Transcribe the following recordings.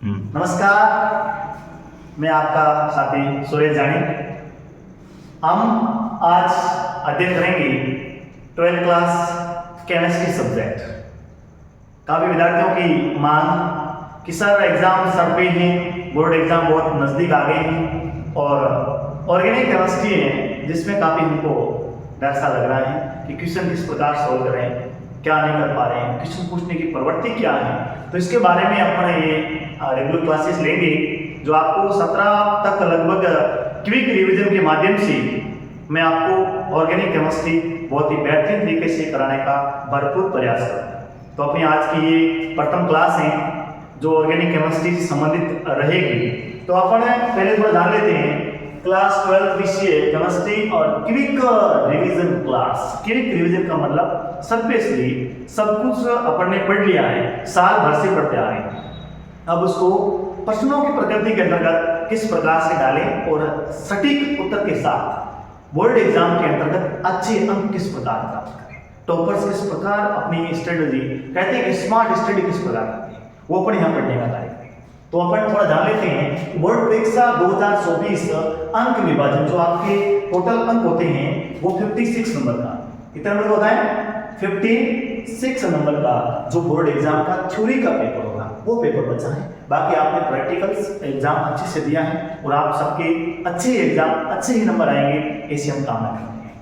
नमस्कार, मैं आपका साथी सुरेश जानी। हम आज अध्ययन करेंगे 12th क्लास केमिस्ट्री सब्जेक्ट। काफ़ी विद्यार्थियों की मांग कि सर एग्ज़ाम सर पे हैं, बोर्ड एग्ज़ाम बहुत नज़दीक आ गए हैं और ऑर्गेनिक केमिस्ट्री है जिसमें काफ़ी हमको डर सा लग रहा है कि क्वेश्चन किस प्रकार सॉल्व करें, क्या नहीं कर पा रहे हैं, क्वेश्चन पूछने की प्रवृत्ति क्या है। तो इसके बारे में अपन ये रेगुलर क्लासेस लेंगे जो आपको 17 तक लगभग क्विक रिवीजन के माध्यम से मैं आपको ऑर्गेनिक केमिस्ट्री बहुत ही बेहतरीन तरीके से कराने का भरपूर प्रयास करूँ। तो अपनी आज की ये प्रथम क्लास है जो ऑर्गेनिक केमिस्ट्री से संबंधित रहेगी। तो अपन पहले थोड़ा जान लेते हैं क्लास 12 विषय केमिस्ट्री और quick revision class. Quick revision का मतलब सरफेसली सब कुछ अपन ने पढ़ लिया है, साल भर से पढ़ते आ रहे हैं। अब उसको प्रश्नों की प्रकृति के अंतर्गत किस प्रकार से डालें और सटीक उत्तर के साथ बोर्ड एग्जाम के अंतर्गत अच्छे अंक किस प्रकार प्राप्त करें, टॉपर्स किस प्रकार अपनी स्ट्रेटजी कहते हैं स्मार्ट स्टडी किस प्रकार करते हैं, वो अपन यहाँ पढ़ने का कार्य करें। तो अपन थोड़ा जान लेते हैं बोर्ड परीक्षा 2024 अंक विभाजन जो आपके टोटल अंक होते हैं वो 56 नंबर का, कितना नंबर होता है 56 नंबर का जो बोर्ड एग्जाम का थ्योरी का पेपर होगा वो पेपर बचा है। बाकी आपने प्रैक्टिकल्स एग्जाम अच्छे से दिया है और आप सबके अच्छे एग्जाम अच्छे ही नंबर आएंगे, ऐसी हम कामना करते हैं।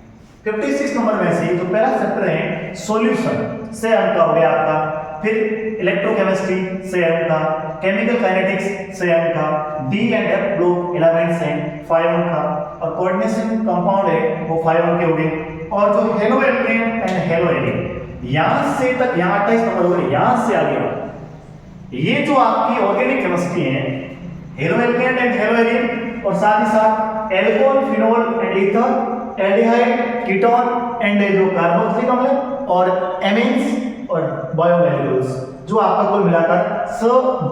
56 नंबर में से जो पहला चैप्टर है सॉल्यूशन से अंक का हो गया आपका, फिर इलेक्ट्रोकेमिस्ट्री से अंक का, केमिकल काइनेटिक्स से अंक का, D and F block elements हैं 5 अंक का, और कोऑर्डिनेशन कंपाउंड है वो 5 अंक के हो गए। और जो halo alkane and halo alkane यहां से तक यहां 28 नंबर हो गए, यहां से आगे ये जो आपकी ऑर्गेनिक केमिस्ट्री है halo alkane and halo alkane और साथ ही साथ alcohol phenol and ether aldehyde ketone and जो कार्बोक्सिलिक अम्ल और एमीन्स और बायोमोलिक्यूल्स जो आपका कुल मिलाकर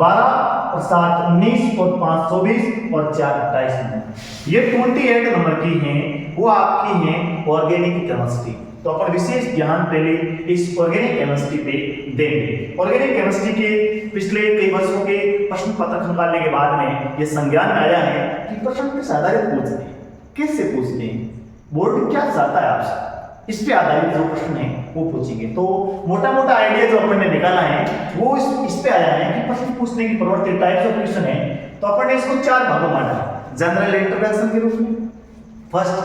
12 और 7 19 और 5 24 और 4 28 नंबर ये 28 नंबर की हैं, वो आपकी हैं ऑर्गेनिक केमिस्ट्री। तो अपन विशेष ध्यान पहले इस ऑर्गेनिक केमिस्ट्री पे देंगे। ऑर्गेनिक केमिस्ट्री के पिछले कई वर्षों के प्रश्न पत्र निकालने के बाद में ये संज्ञान में आया है कि प्रश्न किस आधारित पूछते हैं, किससे पूछते हैं, बोर्ड क्या चाहता है आपसे, इस पे आधारित जो प्रश्न है वो पूछेंगे। तो मोटा मोटा आइडिया जो अपन ने निकाला है वो इस पे आया है कि प्रश्न पूछने की प्रवृत्ति टाइप्स ऑफ क्वेश्चन है। तो अपन ने इसको 4 भागों में बांटा, जनरल इंट्रोडक्शन के रूप में फर्स्ट,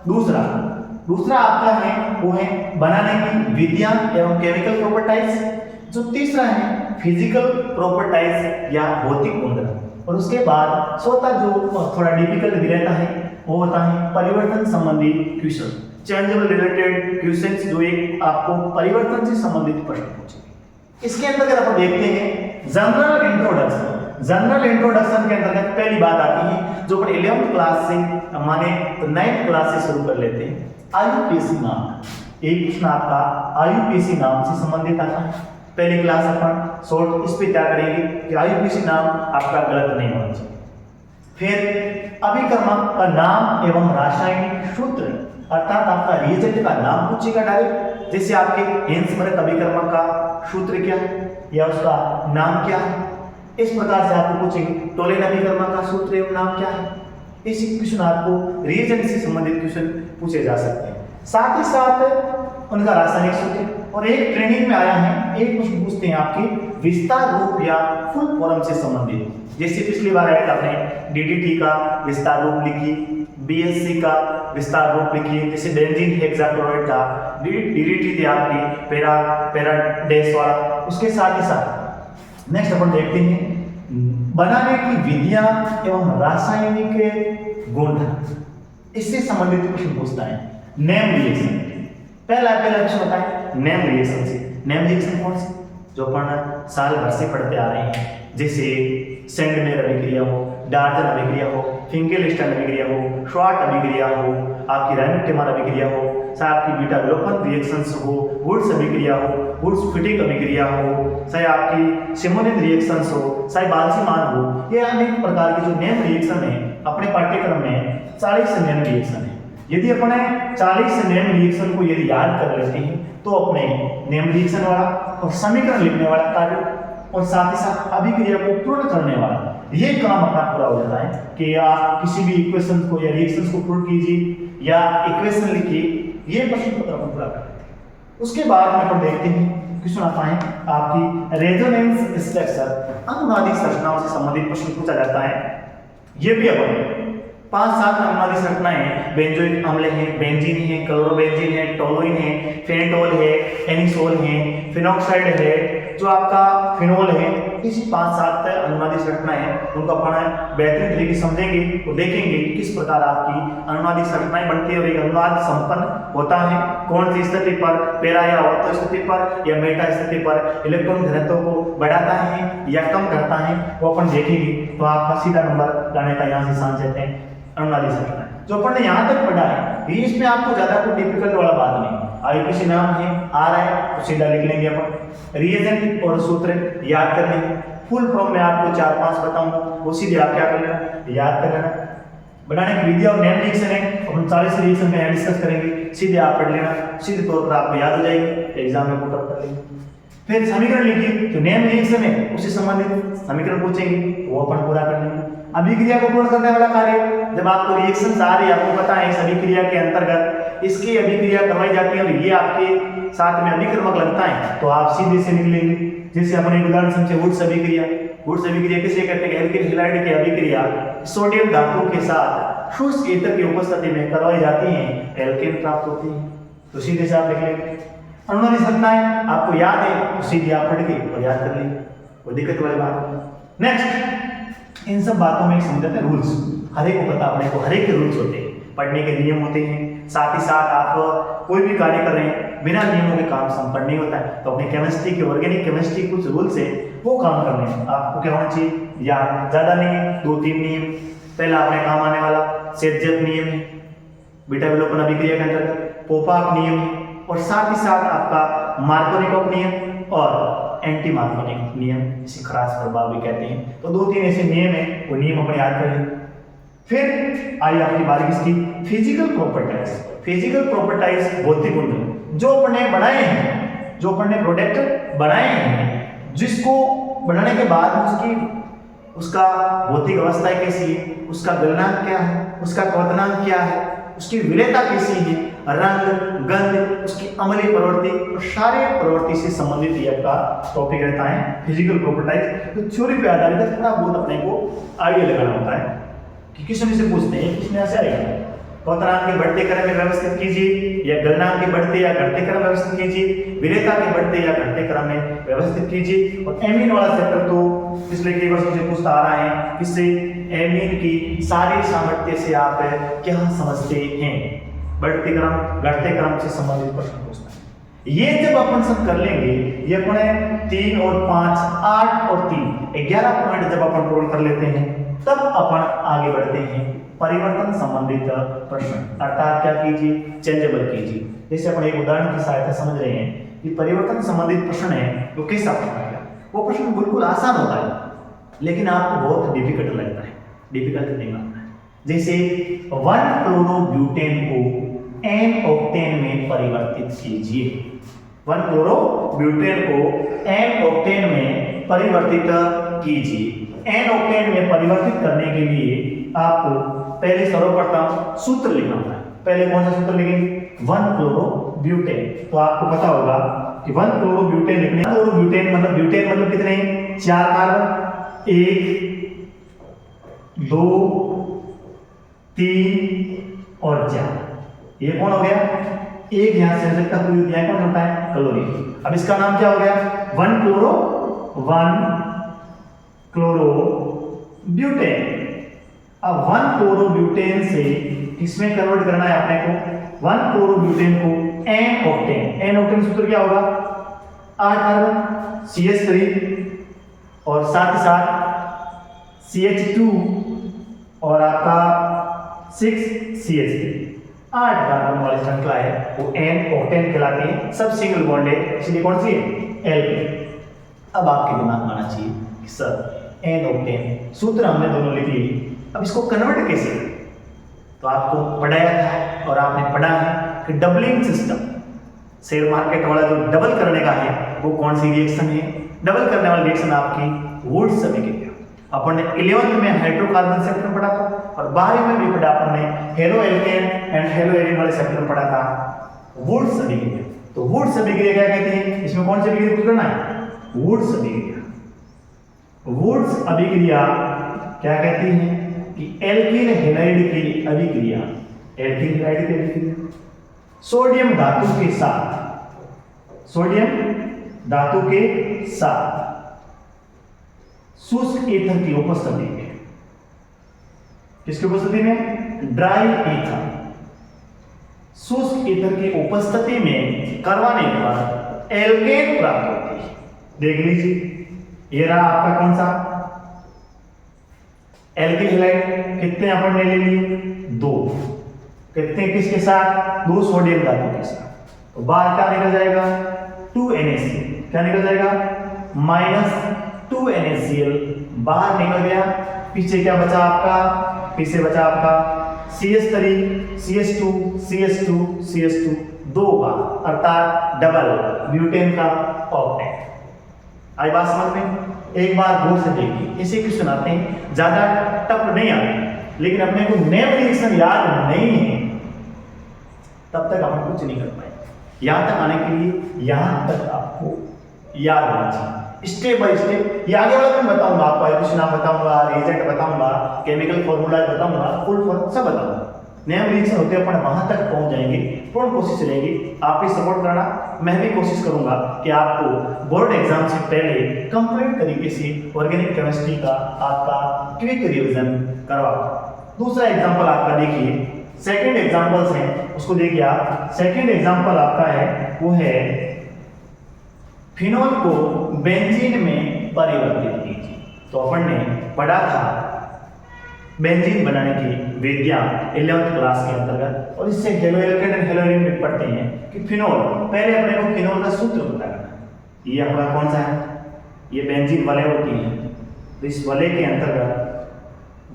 दूसरा आपका है वो है बनाने की विधियां एवं केमिकल प्रॉपर्टाइज, जो तीसरा है फिजिकल प्रॉपर्टाइज या भौतिक गुण, और उसके बाद चौथा जो थोड़ा डिफिकल्ट भी रहता है वो होता है परिवर्तन संबंधी क्वेश्चन, चेंजेबल रिलेटेड क्वेश्चंस जो एक आपको परिवर्तन से संबंधित प्रश्न पूछेंगे। इसके अंतर्गत अपन देखते हैं जनरल इंट्रोडक्शन। जनरल इंट्रोडक्शन के अंतर्गत पहली बात आती है जो अपन 11th क्लास से माने 9th क्लास से शुरू कर लेते हैं, आईयूपीएसी नाम। एक प्रश्न आपका आईयूपीएसी नाम से संबंधित आता है। पहली क्लास अपन शॉर्ट इस पे क्या करेंगे कि आईयूपीएसी नाम आपका गलत नहीं होना चाहिए। फिर अभिकर्मक का नाम एवं रासायनिक सूत्र अर्थात आपका रिएजेंट का नाम पूछेगा डायरेक्ट, जैसे आपके हेंसबर्ग अभिकर्मक का सूत्र क्या है या उसका नाम क्या है, इस प्रकार से आपको पूछेंगे। टोलेन अभिकर्मक का सूत्र एवं नाम क्या है, इसी क्वेश्चन आपको रिएजेंट से संबंधित क्वेश्चन पूछे जा सकते हैं। साथ ही साथ उनका रासायनिक सूत्र, और एक ट्रेनिंग में आया है एक प्रश्न पूछते हैं आपके विस्तार रूप या फुल फॉर्म से संबंधित, जैसे पिछली बार आया था आपने डीडीटी का विस्तार रूप लिखी, बीएससी का विस्तार रूप लिखिए, जैसे बेंजीन हेक्साक्लोराइड का डीडीटी थी आपकी पैरा डैश वाला। उसके साथ ही साथ नेक्स्ट अपन देखते हैं बनाने की विधियां एवं रासायनिक गुण, इससे संबंधित प्रश्न पूछता है। नेम रिएक्शन, पहला क्वेश्चन होता है नेम रिएक्शन से। नेम रिएक्शन कौन सी जो अपन साल भर से पढ़ते आ रहे हैं, जैसे सेंडमेयर अभिक्रिया हो, डार्टन अभिक्रिया हो, फिंकेलस्टैंड अभिक्रिया हो, श्वार्ट अभिक्रिया हो, आपकी राइमोटेमर अभिक्रिया हो, चाहे आपकी बीटा विलोपन रिएक्शंस हो, वुड्स अभिक्रिया हो, वुड्स फिटिक अभिक्रिया हो, चाहे आपकी सिमोनिन रिएक्शंस हो, चाहे बाल्सीमान हो, ये अनेक प्रकार की जो नेम रिएक्शन है अपने पाठ्यक्रम में 40 नेम रिएक्शन है। यदि अपने 40 नेम रिएक्शन को यदि याद कर लेते हैं तो अपने नेम रिएक्शन वाला और समीकरण लिखने वाला कार्य और साथ ही साथ अभिक्रिया को पूर्ण करने वाला, ये काम अपना पूरा हो जाता है कि आप किसी भी इक्वेशन को या रिएक्शंस को प्रूव कीजिए या इक्वेशन लिखिए, ये प्रश्न पत्र अपन पूरा करते हैं। उसके बाद में अपन देखते हैं क्वेश्चन आता है आपकी रेजोनेंस स्ट्रक्चर, अनुनादी संरचनाओं से संबंधित प्रश्न पूछा जाता है। ये भी अपन 5-7 अनुनादी संरचनाएं, बेंजोइक अम्ल है, बेंजीन है, क्लोरोबेंजीन है, टोलुइन है, फेनेटोल है, एनिसोल है, फिनॉक्साइड है, जो आपका फिनोल है, इसी 5-7 अनुनादी संरचनाएं उनको अपन बेहतरीन तरीके से समझेंगे और देखेंगे कि किस प्रकार आपकी अनुनादी संरचनाएं बनती है और एक अनुनाद संपन्न होता है कौन सी स्थिति पर, पैरा या ऑर्थो स्थिति पर या मेटा स्थिति पर इलेक्ट्रॉन घनत्व को बढ़ाता है या कम करता है, वो अपन देखेंगे। तो आपका सीधा नंबर लाने का यहाँ से सांस देते हैं अनुनादी संरचना जो अपन ने यहाँ तक पढ़ा है, इसमें आपको ज्यादा कोई डिफिकल्ट वाला बात नहीं। आईपीसी नाम है आ रहा है तो सीधा लिख लेंगे अपन, रिएजेंट और सूत्र याद कर लेंगे, फुल फॉर्म में आपको 4-5 बताऊंगा, वो सीधे आप क्या कर लेना, याद कर लेना। बनाने की विधि और नेम रिएक्शन है, अपन 40 रिएक्शन में डिस्कस करेंगे, सीधे आप पढ़ लेना, सीधे तौर पर आपको याद हो जाएगी, एग्जाम में पुट अप कर लेंगे। फिर समीकरण लिखिए, जो नेम रिएक्शन है उससे संबंधित समीकरण पूछेंगे, वो अपन पूरा कर लेंगे। अभिक्रिया को पूर्ण करने वाला कार्य, जब आपको रिएक्शन आ रही है, आपको पता है इस अभिक्रिया के अंतर्गत इसकी अभिक्रिया करवाई जाती है और ये आपके साथ में अभिक्रमक लगता है, तो आप सीधे से निकलेंगे। जैसे अपने एक उदाहरण समझे वुड्स अभिक्रिया, वुड्स अभिक्रिया किसे कहते हैं, एल्किल हैलाइड की अभिक्रिया सोडियम धातु के साथ शुष्क ईथर की उपस्थिति में करवाई जाती है, एल्केन प्राप्त होती है, तो सीधे से आप लिख लेंगे। अनुनादी संरचनाएं आपको याद है तो सीधे आप पढ़ के और याद कर लेंगे, कोई दिक्कत वाली बात। नेक्स्ट, इन सब बातों में समझते हैं रूल्स, हर एक को पता, अपने को हर एक के रूल्स होते हैं, पढ़ने के नियम होते हैं, साथ ही साथ आप कोई भी कार्य कर रहे हैं बिना नियमों के काम संपन्न नहीं होता है। तो अपने केमिस्ट्री के ऑर्गेनिक केमिस्ट्री कुछ रूल्स है वो काम करने हैं, आपको क्या होना चाहिए, या ज्यादा नहीं है, 2-3 नियम। पहला अपने काम आने वाला सेटजेट नियम है, बीटा विलोपन अभिक्रिया के अंतर्गत पोपाक नियम है, और साथ ही साथ आपका मार्कोनिकॉफ नियम और एंटी मार्कोनिक नियम, इसे खरास प्रभाव भी कहते हैं। तो 2-3 ऐसे नियम है, वो नियम अपने याद कर लें। फिर आई आपकी बारी किसकी, फिजिकल प्रॉपर्टीज। फिजिकल प्रॉपर्टीज भौतिक गुण जो अपने बनाए हैं, जो अपने प्रोडक्ट बनाए हैं, जिसको बनाने के बाद उसका भौतिक अवस्था कैसी है, उसका गलनांक क्या है, उसका क्वथनांक क्या है, उसकी विलेयता कैसी है, रंग गंध, उसकी अम्लीय प्रवृत्ति और क्षारीय प्रवृत्ति से संबंधित ये आपका टॉपिक रहता है फिजिकल प्रॉपर्टीज। तो थ्योरी पे आधारित है, थोड़ा बहुत अपने को आइडिया लगाना होता है कि किसमें से पूछते हैं, किसमें से आएगा। क्वथनांक के बढ़ते क्रम में व्यवस्थित कीजिए या गलनांक के बढ़ते या घटते क्रम व्यवस्थित कीजिए, विलेयता के बढ़ते या घटते क्रम में व्यवस्थित कीजिए। और एमीन वाला चैप्टर तो पिछले कई वर्षों से पूछता आ रहा है, किससे, एमीन की सारी सामर्थ्य से आप क्या समझते हैं, बढ़ते क्रम घटते क्रम से संबंधित प्रश्न पूछता है। ये जब अपन सब कर लेंगे, ये अपने 3 और 5 8 और 3 11 पॉइंट जब अपन पूर्ण कर लेते हैं, तब अपन आगे बढ़ते हैं परिवर्तन संबंधित प्रश्न, अर्थात क्या कीजिए, चेंजेबल कीजिए। जैसे अपन एक उदाहरण की सहायता समझ रहे हैं कि परिवर्तन संबंधित प्रश्न है तो कैसा प्रश्न आएगा। वो प्रश्न बिल्कुल आसान होता है लेकिन आपको बहुत डिफिकल्ट लगता है, डिफिकल्ट नहीं लगता है। जैसे 1 क्लोरोब्यूटेन को एन ऑक्टेन में परिवर्तित कीजिए, 1 क्लोरोब्यूटेन को एन ऑक्टेन में परिवर्तित कीजिए। एन ऑक्टेन में परिवर्तित करने के लिए आपको पहले सर्वप्रथम सूत्र लिखना होता है। पहले कौन सा सूत्र लिखेंगे, 1 क्लोरोब्यूटेन। तो आपको पता होगा कि 1 क्लोरोब्यूटेन लिखने, क्लोरोब्यूटेन मतलब ब्यूटेन मतलब कितने, 4 कार्बन, 1 2 3 और 4। ये कौन हो गया, एक यहां से सकता पूरी दिया कौन होता है, क्लोरीन। अब इसका नाम क्या हो गया, 1 क्लोरोब्यूटेन। अब 1 क्लोरोब्यूटेन से किसमें कन्वर्ट करना है अपने को, 1 क्लोरोब्यूटेन को एन ऑक्टेन। एन ऑक्टेन सूत्र क्या होगा, 8 कार्बन CH3 और साथ ही साथ CH2 और आपका 6 CH3, 8 कार्बन वाली श्रृंखला है वो एन ऑक्टेन कहलाती है। सब सिंगल बॉन्ड है, इसलिए कौन सी है, एल्केन। अब आपके दिमाग में आना चाहिए कि सर एन ऑक्टेन सूत्र हमने दोनों लिख लिए, अब इसको कन्वर्ट कैसे करें। तो आपको पढ़ाया था और आपने पढ़ा है कि डबलिंग सिस्टम, शेयर मार्केट वाला जो डबल करने का है वो कौन सी रिएक्शन है, डबल करने वाली रिएक्शन आपकी वुड्स अभिक्रिया। अपन ने 11th में हाइड्रोकार्बन सेक्टर पढ़ा था और 12वीं में भी पढ़ा अपन ने halo alkane and hello Erin वाले सेक्टर पढ़ा था वुड्स अभिक्रिया। तो वुड्स अभिक्रिया क्या कहते हैं, इसमें कौन सी अभिक्रिया पूछ करना है, वुड्स अभिक्रिया। वुड्स अभिक्रिया क्या कहती है कि एल्कीन हैलाइड की अभिक्रिया, एल्कीन हैलाइड की अभिक्रिया सोडियम धातु के साथ, सोडियम धातु के साथ शुष्क ईथर की उपस्थिति में, किसकी उपस्थिति में, ड्राई ईथर, शुष्क ईथर की उपस्थिति में करवाने पर एल्केन प्राप्त होती है। देख लीजिए, ये रहा आपका कौन सा एल्किल हैलाइड, कितने अपन ने ले लिए, 2, कितने किसके साथ, 2 सोडियम धातु के साथ। तो बाहर क्या निकल जाएगा, 2NaCl, क्या निकल जाएगा, -2NaCl बाहर निकल गया। पीछे क्या बचा आपका, पीछे बचा आपका CH3 CH2 CH2 CH2 2 बार, अर्थात डबल ब्यूटेन का ऑक्टेट। आई बात समझ में? एक बार गौर से देखिए, ऐसे क्वेश्चन आते हैं, ज्यादा टफ नहीं आते, लेकिन अपने को नेम रिएक्शन याद नहीं है तब तक हम कुछ नहीं कर पाएंगे। यहां तक आने के लिए यहां तक आपको याद होना चाहिए, स्टेप बाय स्टेप। ये आगे वाला मैं बताऊंगा आपको, आइसोटोप नाम बताऊंगा, रिएजेंट बताऊंगा, केमिकल फॉर्मूला बताऊंगा, फुल फॉर्म सब बताऊंगा। नेम रिएक्शन होते अपन वहां तक पहुंच जाएंगे, पूर्ण कोशिश रहेगी आप भी सपोर्ट करना, मैं भी कोशिश करूंगा कि आपको बोर्ड एग्जाम से पहले कंप्लीट तरीके से ऑर्गेनिक केमिस्ट्री का आपका क्विक रिवीजन करवाऊं। दूसरा एग्जांपल आपका देखिए, सेकंड एग्जांपल्स हैं उसको देखिए आप। सेकंड एग्जांपल आपका है वो है फिनोल को बेंजीन में परिवर्तित कीजिए। तो अपन ने पढ़ा था बेंजीन बनाने की विधियां 11th क्लास के अंतर्गत, और इससे halo alkane and hello Erin में पढ़ते हैं कि फिनोल, पहले अपने को फिनोल का सूत्र पता करना है। ये अपना कौन सा है, ये बेंजीन वलय होती है। तो इस वलय के अंतर्गत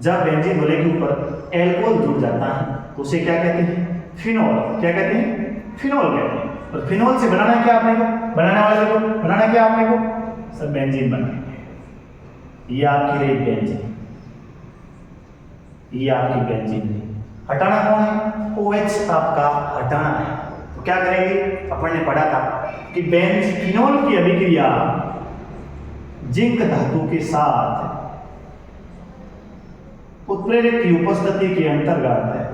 जब बेंजीन वलय के ऊपर एल्कोहल जुड़ जाता है तो उसे क्या कहते हैं, फिनोल। क्या कहते हैं, फिनोल कहते हैं। और फिनोल से बनाना क्या आपने को, बनाने वाले को बनाना क्या आपने को, सब बेंजीन बनाएंगे। ये आपकी रही बेंजीन, ये आपकी बेंजीन है। हटाना कौन है, OH आपका हटाना है। तो क्या करेंगे, अपन ने पढ़ा था कि फिनोल की अभिक्रिया जिंक धातु के साथ उत्प्रेरक की उपस्थिति के अंतर्गत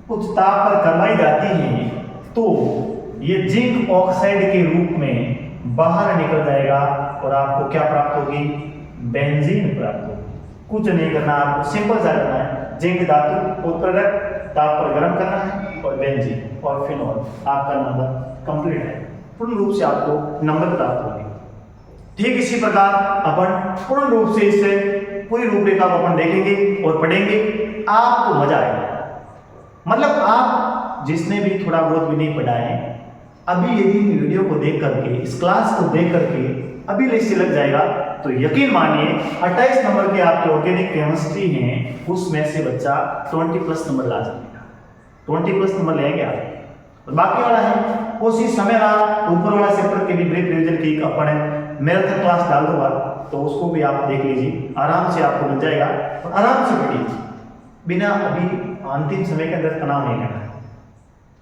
उच्च ताप पर करवाई जाती है तो ये जिंक ऑक्साइड के रूप में बाहर निकल जाएगा और आपको क्या प्राप्त होगी, बेंजीन प्राप्त होगी। कुछ नहीं करना, आपको सिंपल सा करना है, जिंक धातु उत्प्रेरक, ताप पर गर्म करना है और बेंजीन और फिनोल, आपका नंबर कंप्लीट है। पूर्ण रूप से आपको नंबर प्राप्त होंगे। ठीक इसी प्रकार अपन पूर्ण रूप से इससे पूरी रूपरेखा को अपन देखेंगे और पढ़ेंगे, आपको मजा आएगा। मतलब आप जिसने भी थोड़ा बहुत भी नहीं पढ़ा है, अभी यदि वीडियो को देख करके, इस क्लास को देख करके अभी लिस्ट लग जाएगा तो यकीन मानिए 28 नंबर के आपके ऑर्गेनिक केमिस्ट्री हैं, उसमें से बच्चा 20+ नंबर ला जाएगा। 20+ नंबर लेंगे आप। और बाकी वाला है कोशिश समय रहा, ऊपर वाला सेक्टर के भी ब्रीफ रिवीजन की अपन मैराथन क्लास डाल दूंगा, तो उसको भी आप देख लीजिए, आराम से आपको मिल जाएगा और आराम से पढ़िए, बिना अभी अंतिम समय के अंदर तनाव नहीं लेना है,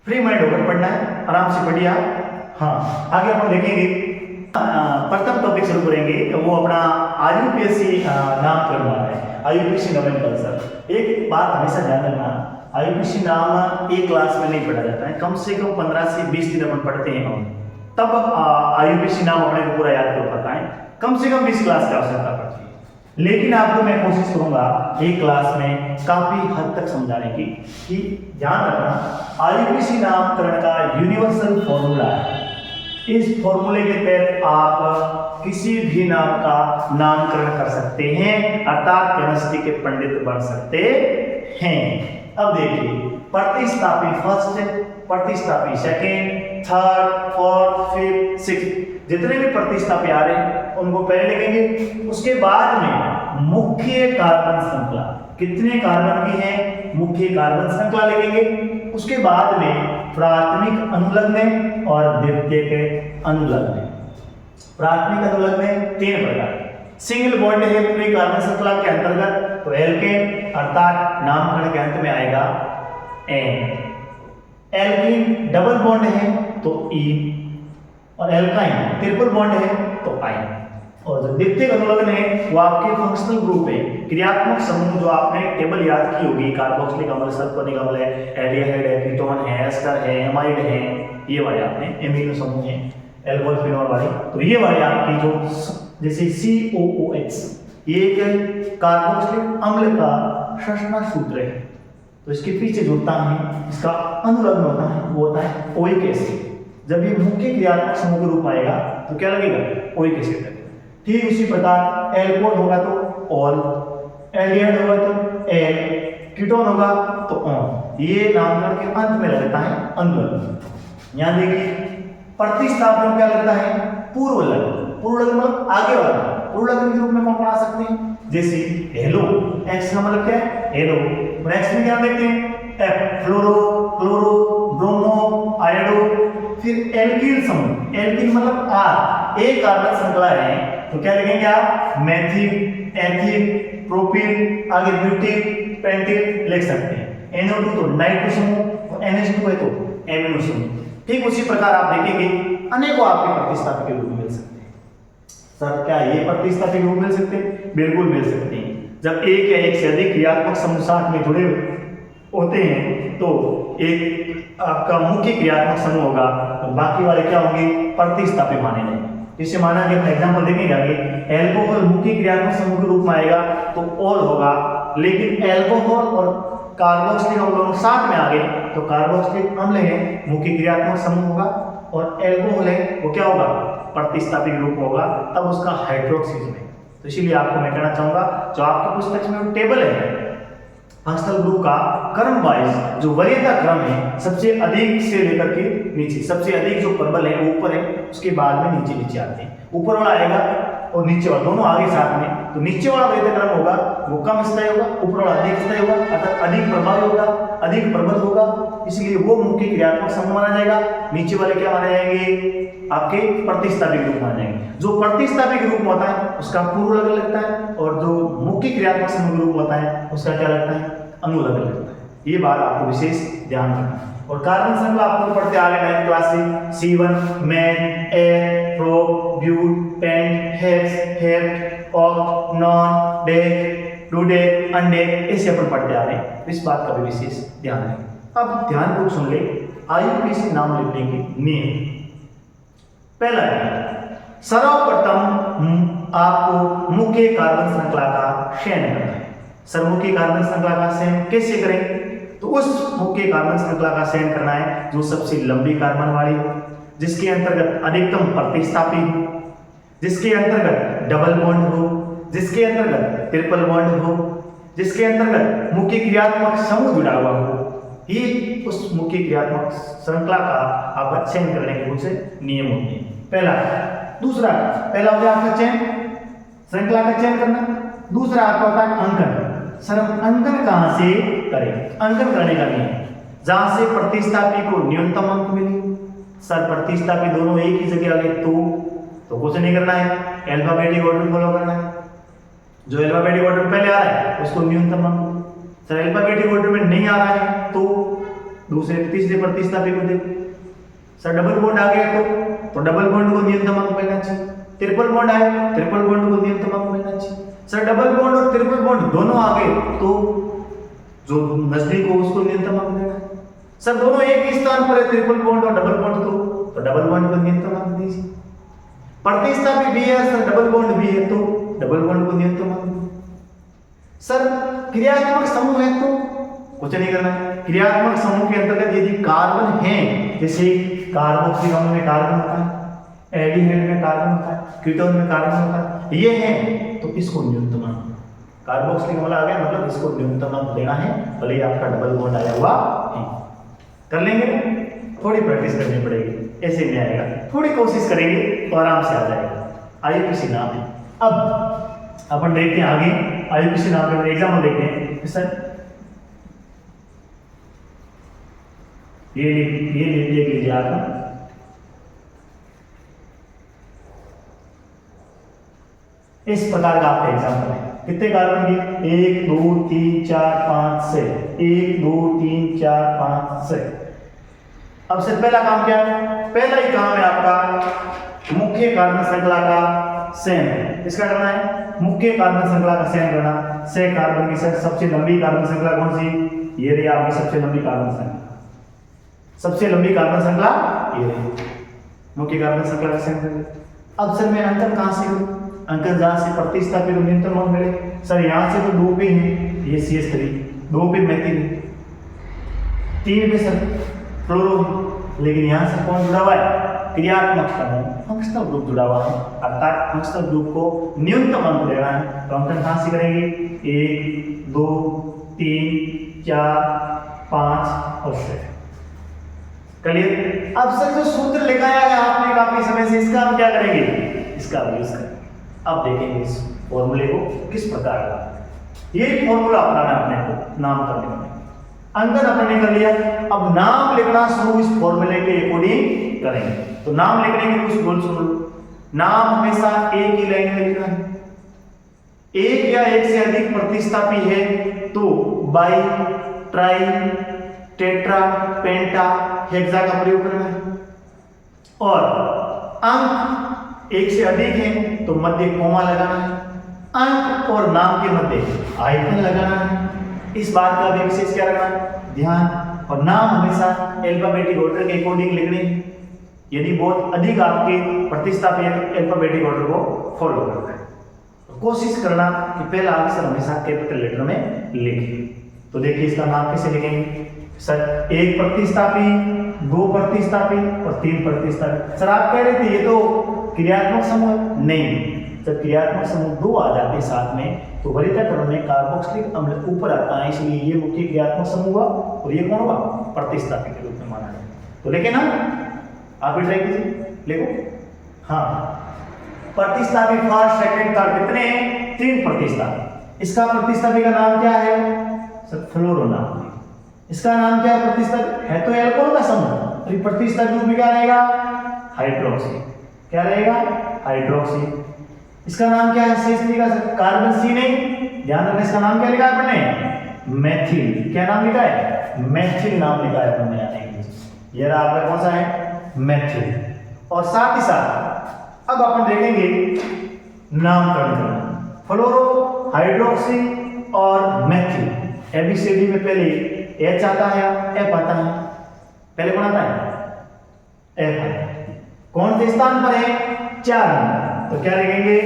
फ्री माइंड होकर पढ़ना है, आराम से पढ़िए आप। हाँ, आगे अपन देखेंगे, प्रथम टॉपिक शुरू करेंगे, वो अपना IUPAC नामकरण वाला है, IUPAC नोमेनक्लेचर। एक बात हमेशा ध्यान रखना, IUPAC नाम एक क्लास में नहीं पढ़ा जाता है, कम से कम 15 से 20 दिन अपन पढ़ते हैं हम, तब IUPAC नाम अपने को पूरा याद कर पाता है। कम से कम 20 क्लास की आवश्यकता पड़ती है, लेकिन आपको मैं कोशिश करूंगा एक क्लास में काफी हद तक समझाने की। कि ध्यान रखना, IUPAC नामकरण का यूनिवर्सल फॉर्मूला है। इस फॉर्मूले के तहत आप किसी भी नाम का नामकरण कर सकते हैं, अर्थात केमिस्ट्री के पंडित बन सकते हैं। अब देखिए, प्रतिस्थापी फर्स्ट, प्रतिस्थापी second, third, fourth, fifth, sixth, जितने भी प्रतिस्थापी आ रहे हैं उनको पहले लिखेंगे। उसके बाद में मुख्य कार्बन श्रृंखला, कितने कार्बन की है, मुख्य कार्बन श्रृंखला लिखेंगे। उसके बाद में प्राथमिक अनुलग्न और द्वितीयक अनुलग्न। प्राथमिक अनुलग्न है 3 प्रकार के। सिंगल बॉन्ड है पूरी कार्बन श्रृंखला के अंतर्गत तो एल्केन अर्थात नामकरण के अंत में आएगा एन। एल्कीन डबल बॉन्ड है तो ईन, और एल्काइन ट्रिपल बॉन्ड है तो आइन। और जो द्वितीयक अनुलग्न है वो आपके फंक्शनल ग्रुप है, क्रियात्मक समूह जो आपने टेबल याद की होगी, कार्बोक्सिलिक अम्ल, सल्फोनिक अम्ल है, एल्डिहाइड है, कीटोन है, एस्टर है, एमाइड है, ये वाले आपने एमिनो समूह है, एल्कोहल फिनोल वाले, तो ये वाले आपकी जो जैसे COOH ये एक कार्बोक्सिलिक अम्ल का षष्ठा सूत्र है, तो इसके पीछे जुड़ता है, इसका अनुलग्न होता है वो होता है ओइक एसिड। जब ये मुख्य क्रियात्मक समूह के रूप आएगा तो क्या लगेगा? ओइक एसिड लगेगा। ठीक उसी प्रकार एल्कोहल होगा तो ऑल, एल्डिहाइड होगा तो एल, कीटोन होगा तो ऑन, ये नामकरण के अंत में लगता है अनुलग्न। यहां देखिए प्रतिस्थापन में क्या लगता है? पूर्व लग्न। पूर्व लग्न मतलब आगे वाला। पूर्व लग्न के रूप में कौन आ सकते हैं? जैसे हेलो, एक्स का मतलब क्या है? हेलो। नेक्स्ट में क्या देखते हैं? एफ, फ्लोरो, क्लोरो, ब्रोमो, आयोडो। फिर एल्किल समूह, एल्किल मतलब आर, एक कार्बन श्रृंखला है तो क्या लिखेंगे आप? मेथिल, एथिल, प्रोपिल, आगे ब्यूटिल, पेंटिल लिख सकते हैं। NO2 तो नाइट्रो समूह, और NH2 है तो एमिनो समूह। ठीक उसी प्रकार आप देखेंगे अनेकों आपके प्रतिस्थापी के रूप में मिल सकते हैं। सर क्या ये प्रतिस्थापी के रूप मिल सकते हैं? बिल्कुल मिल सकते हैं। जब एक या एक से अधिक क्रियात्मक समूह साथ में जुड़े होते हैं तो एक आपका मुख्य क्रियात्मक समूह होगा, तो बाकी वाले क्या होंगे? प्रतिस्थापी माने जाएंगे। जिसे माना कि अपना एग्जांपल देखेंगे आगे, एल्कोहल मुख्य क्रियात्मक समूह के रूप में आएगा तो ऑल होगा, लेकिन एल्कोहल और कार्बोक्सिलिक अम्ल दोनों साथ में आ गए तो कार्बोक्सिलिक अम्ल है मुख्य क्रियात्मक समूह होगा, और एल्कोहल है वो क्या होगा? प्रतिस्थापी के रूप में होगा, तब उसका हाइड्रोक्सिल है। तो इसीलिए आपको मैं कहना चाहूंगा जो आपकी पुस्तक में टेबल है फंक्शनल ग्रुप का क्रम वाइज जो वरीयता क्रम है, सबसे अधिक से लेकर के नीचे, सबसे अधिक जो प्रबल है वो ऊपर है, उसके बाद में नीचे नीचे आते हैं। ऊपर वाला आएगा और नीचे वाला दोनों आगे साथ में, तो नीचे वाला वरीयता क्रम होगा वो कम स्थायी होगा, ऊपर वाला अधिक स्थायी होगा, अर्थात अधिक प्रभावी होगा, अधिक प्रबल होगा, इसलिए वो मुख्य क्रियात्मक समूह माना जाएगा। नीचे वाले क्या माने जाएंगे? आपके प्रतिस्थापी के रूप माने जाएंगे। जो प्रतिस्थापी के रूप में होता है उसका पूर्व लग्न लगता है, और जो मुख्य क्रियात्मक समूह के रूप में होता है उसका क्या लगता है? अनुलग्न लगता है। ये बात आपको विशेष ध्यान रखना है। और कार्बन श्रृंखला आपको पढ़ते आ गए 9th क्लास से, C1 मेन, एयर, प्रो, but, pent, hex, hept, oct, non, dec, dodec, undec, ऐसे अपन पढ़ते आ रहे हैं। इस बात का भी विशेष ध्यान रखें। अब ध्यानपूर्वक सुन ले IUPAC नाम लिखने के नियम। पहला है सर्वप्रथम आपको मुख्य कार्बन श्रृंखला का चयन करना है। सरमुखी कार्बन श्रृंखला का चयन कैसे करें? तो उस मुख्य कार्बन श्रृंखला का चयन करना है जो सबसे लंबी कार्बन वाली हो, जिसके अंतर्गत अधिकतम प्रतिस्थापी हो, जिसके अंतर्गत डबल बॉन्ड हो, जिसके अंतर्गत ट्रिपल बॉन्ड हो, जिसके अंतर्गत मुख्य क्रियात्मक समूह जुड़ा हुआ हो। ये उस मुख्य क्रियात्मक श्रृंखला का आप चयन करने के कुछ नियम होते हैं। पहला, दूसरा, पहला हो गया आपका चयन, श्रृंखला का चयन करना। दूसरा आपका होता है अंकन। सर हम अंकन कहां से करें? अंकन करने का नियम जहां से प्रतिस्थापी को न्यूनतम अंक मिले। सर प्रतिस्थापी दोनों एक ही जगह आ गए तो कुछ नहीं करना है, अल्फाबेटिक ऑर्डर फॉलो करना है। जो अल्फाबेटिक ऑर्डर पहले आ रहा है उसको न्यूनतम अंक। सर अल्फाबेटिक ऑर्डर में नहीं आ रहा है तो दूसरे तीसरे प्रतिस्थापी को देखो। सर डबल बॉन्ड आ गया तो डबल बॉन्ड को न्यूनतम अंक मिलना चाहिए। ट्रिपल बॉन्ड आए, ट्रिपल बॉन्ड को न्यूनतम अंक मिलना चाहिए। सर डबल बॉन्ड और ट्रिपल बॉन्ड दोनों आ गए तो जो नजदीक हो उसको न्यूनतम अंक देना है। सर दोनों एक ही स्थान पर है, ट्रिपल बॉन्ड और डबल बॉन्ड, तो डबल बॉन्ड को न्यूनतम अंक दीजिए। प्रतिस्थापी भी है सर, डबल बॉन्ड भी है तो डबल बॉन्ड को न्यूनतम अंक दीजिए। सर क्रियात्मक समूह है तो कुछ नहीं करना है। क्रियात्मक समूह के अंतर्गत यदि कार्बन है, जैसे कार्बोक्सिलिक अम्ल में कार्बन होता है, एल्डिहाइड में कार्बन होता है, कीटोन में कार्बन होता है, ये है तो इसको न्यूनतम अंक। कार्बोक्सिलिक अम्ल आ गया मतलब इसको न्यूनतम अंक देना है, भले ही आपका डबल बॉन्ड आया हुआ है। कर लेंगे, थोड़ी प्रैक्टिस करनी पड़ेगी, ऐसे नहीं आएगा, थोड़ी कोशिश करेंगे तो आराम से आ जाएगा। IUPAC नाम है। अब अपन देखते हैं आगे IUPAC नाम का एग्जाम्पल देखते हैं। सर ये देख लीजिए आप, इस प्रकार का आपका एग्जाम्पल है। कितने कार्बन की? 1 2 3 4 5 6, 1 2 3 4 5 6। अब से पहला काम क्या है? पहला ही काम है आपका मुख्य कार्बन श्रृंखला का चयन। इसका करना है मुख्य कार्बन श्रृंखला का चयन करना। 6 कार्बन की सबसे लंबी कार्बन श्रृंखला कौन सी? ये रही आपकी सबसे लंबी कार्बन श्रृंखला। सबसे लंबी कार्बन श्रृंखला ये रही मुख्य कार्बन श्रृंखला का चयन करें। अब सर मैं अंकन कहां से करूं? अंकन जहां से प्रतिस्थापित न्यूनतम अंक मिले। सर यहां से तो 2 पे है, ये CH3, 2 पे मेथिल, 3 पे सर फ्लोरो, लेकिन यहां से कौन जुड़ा हुआ है? क्रियात्मक समूह फंक्शनल ग्रुप जुड़ा हुआ है, अर्थात फंक्शनल ग्रुप को न्यूनतम अंक देना है। तो अंकन कहां से करेंगे? 1 2 3 4 5 और 6। क्लियर? अब सर जो सूत्र लिखाया है आपने काफी समय से, इसका हम क्या करेंगे? इसका यूज करेंगे। अब देखेंगे इस फॉर्मूले को किस प्रकार का। ये फॉर्मूला अपनाना अपने को नाम करने में। अंकन अपने कर लिया, अब नाम लिखना शुरू इस फॉर्मूले के अकॉर्डिंग करेंगे। तो नाम लिखने के कुछ रूल सुन लो। नाम हमेशा एक ही लाइन में लिखना है। एक या एक से अधिक प्रतिस्थापी है तो by, try, tetra, penta, hexa का प्रयोग करना है। और अंक एक से अधिक है तो मध्य कोमा लगाना है। अंक और नाम के मध्य आइकन लगाना है। इस बात का भी विशेष क्या रखना है? ध्यान। और नाम हमेशा अल्फाबेटिक ऑर्डर के अकॉर्डिंग लिखने हैं। यदि बहुत अधिक आपके प्रतिस्थापी अल्फाबेटिक ऑर्डर को फॉलो करना है तो कोशिश करना कि पहला अक्षर हमेशा कैपिटल लेटर में लिखें। तो देखिए इसका नाम कैसे लिखेंगे? सर 1 प्रतिस्थापी, 2 प्रतिस्थापी और 3 प्रतिस्थापी। सर आप कह रहे थे ये तो क्रियात्मक समूह नहीं। जब क्रियात्मक समूह 2 आ जाते हैं साथ में तो वरीयता क्रम में कार्बोक्सिलिक अम्ल ऊपर आता है, इसलिए ये मुख्य क्रियात्मक समूह हुआ और ये कौन हुआ? प्रतिस्थापी के रूप में माना जाए। तो लेकिन आप भी ट्राई कीजिए, लिखो। हाँ, प्रतिस्थापी फर्स्ट सेकंड थर्ड कितने हैं? 3 प्रतिस्थापी। इसका प्रतिस्थापी का नाम क्या है? सर फ्लोरो नाम है। इसका नाम क्या है? प्रतिस्थापी है तो एल्कोहल का समूह, तो प्रतिस्थापी रूप में क्या रहेगा? हाइड्रोक्सी। क्या रहेगा? हाइड्रोक्सी। इसका नाम क्या है? CH3 का कार्बन C नहीं, ध्यान रखना। इसका नाम क्या लिखा है आपने? मेथिल। क्या नाम लिखा है? मेथिल नाम लिखा है आपने यहाँ पे। ये रहा आपका कौन सा है? मेथिल। और साथ ही साथ अब अपन देखेंगे नामकरण करना। फ्लोरो, हाइड्रोक्सी और मेथिल। ABCD में पहले H आता है, F आता है। पहले कौन आता है? F आता है। कौन से स्थान पर है? 4 नंबर। तो क्या लिखेंगे?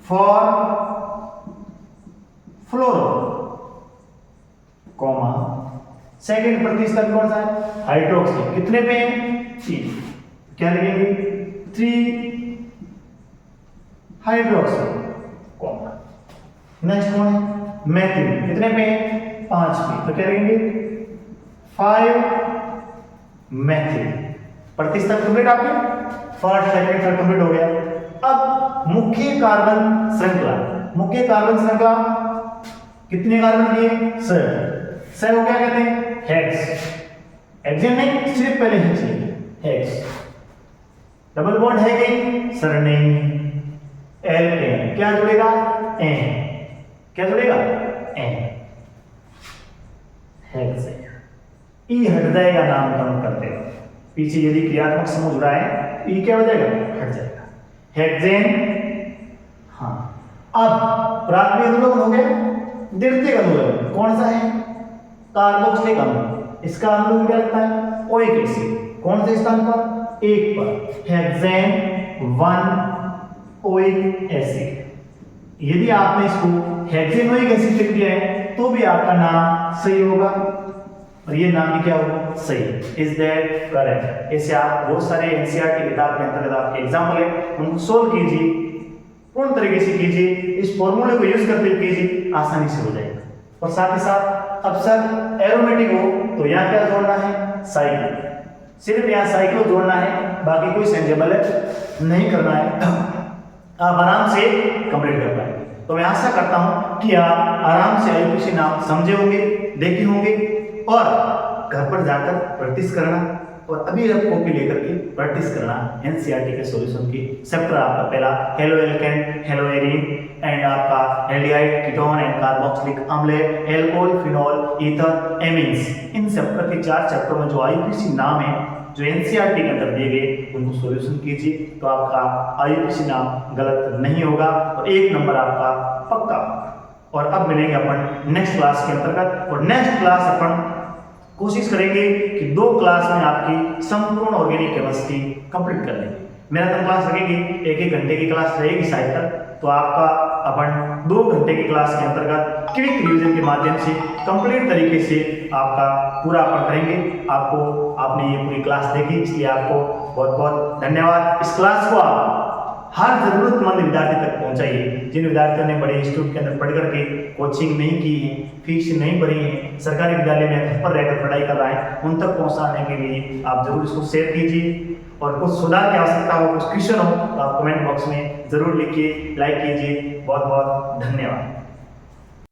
फॉर फ्लोरो, कॉमा सेकंड प्रतिस्थापी कौन सा है? हाइड्रोक्सी। कितने पे है? 3। क्या लिखेंगे? 3 हाइड्रोक्सी, कॉमा। नेक्स्ट कौन है? मेथिल। कितने पे है? 5 पे। तो क्या लिखेंगे? 5 मेथिल। प्रतिस्थापी कंप्लीट आपके फर्स्ट सेकंड थर्ड कंप्लीट हो गया। अब मुख्य कार्बन श्रृंखला। मुख्य कार्बन श्रृंखला कितने कार्बन की है? 6 को क्या कहते हैं? हेक्स। हेक्सेन नहीं, सिर्फ पहले हेक्स लिखिए, हेक्स। डबल बॉन्ड है कहीं? सर नहीं। एल्केन। क्या जुड़ेगा? एन। क्या जुड़ेगा? एन। हेक्सेन। ई हट जाएगा नामकरण करते हैं। पीछे यदि क्रियात्मक समूह जुड़ा है ई क्या हो जाएगा? हट जाएगा। हेक्सेन। हाँ, अब प्राथमिक अनुलग्न हो गया। द्वितीयक अनुलग्न कौन सा है? कार्बोक्सिलिक अम्ल। इसका अनुलग्न क्या लगता है? Oic acid. कौन से स्थान पर? 1 पर। Hexane 1 oic acid. यदि आपने इसको हेक्सेन ओइक एसिड लिख दिया है तो भी आपका नाम सही होगा और ये नाम भी क्या होगा? सही। Is that correct? ऐसे आप बहुत सारे एनसीईआरटी किताब के अंतर्गत आपके एग्जाम्पल है, उनको सोल्व कीजिए, पूर्ण तरीके से कीजिए, इस फॉर्मूले को यूज करते हुए कीजिए, आसानी से हो जाएगा। और साथ ही साथ अब सर एरोमेटिक हो तो यहाँ क्या जोड़ना है? साइक्लो। सिर्फ यहाँ साइक्लो जोड़ना है, बाकी कोई सेंजेबल नहीं करना है। आप आराम से कंप्लीट कर पाएंगे। तो मैं आशा करता हूं कि आप आराम से IUPAC नाम समझे होंगे, देखे होंगे और घर पर जाकर प्रैक्टिस करना। और अभी आप कॉपी लेकर के प्रैक्टिस करना एनसीईआरटी के सॉल्यूशन की। चैप्टर आपका पहला halo alkane, hello arene and आपका एल्डिहाइड, कीटोन एंड कार्बोक्सिलिक अम्ल, alcohol, phenol, ether, amines. In chapter के 4 चैप्टर में जो आईयूपीएसी नाम है जो एनसीईआरटी के अंदर दिए गए उनको सॉल्यूशन कीजिए, तो आपका आईयूपीएसी नाम गलत नहीं होगा और 1 नंबर आपका पक्का। और अब मिलेंगे अपन नेक्स्ट क्लास के अंतर्गत, और नेक्स्ट क्लास अपन कोशिश करेंगे कि 2 क्लास में आपकी संपूर्ण ऑर्गेनिक केमिस्ट्री कंप्लीट कर लेंगे। मैराथन क्लास लगेगी, 1-1 घंटे की क्लास रहेगी शायद तक, तो आपका अपन 2 घंटे की क्लास के अंतर्गत क्विक रिवीजन के माध्यम से कंप्लीट तरीके से आपका पूरा अपन करेंगे। आपको आपने ये पूरी क्लास देखी, इसलिए आपको बहुत बहुत धन्यवाद। इस क्लास को आप हर जरूरतमंद विद्यार्थी तक पहुंचाइए। जिन विद्यार्थियों ने बड़े इंस्टीट्यूट के अंदर पढ़ करके कोचिंग नहीं की है, फीस नहीं भरी है, सरकारी विद्यालय में घर पर रहकर पढ़ाई कर रहा है, उन तक पहुंचाने के लिए आप जरूर इसको शेयर कीजिए। और कुछ सुधार की आवश्यकता हो, कुछ क्वेश्चन हो तो आप कमेंट बॉक्स में जरूर लिखिए, लाइक कीजिए। बहुत बहुत धन्यवाद।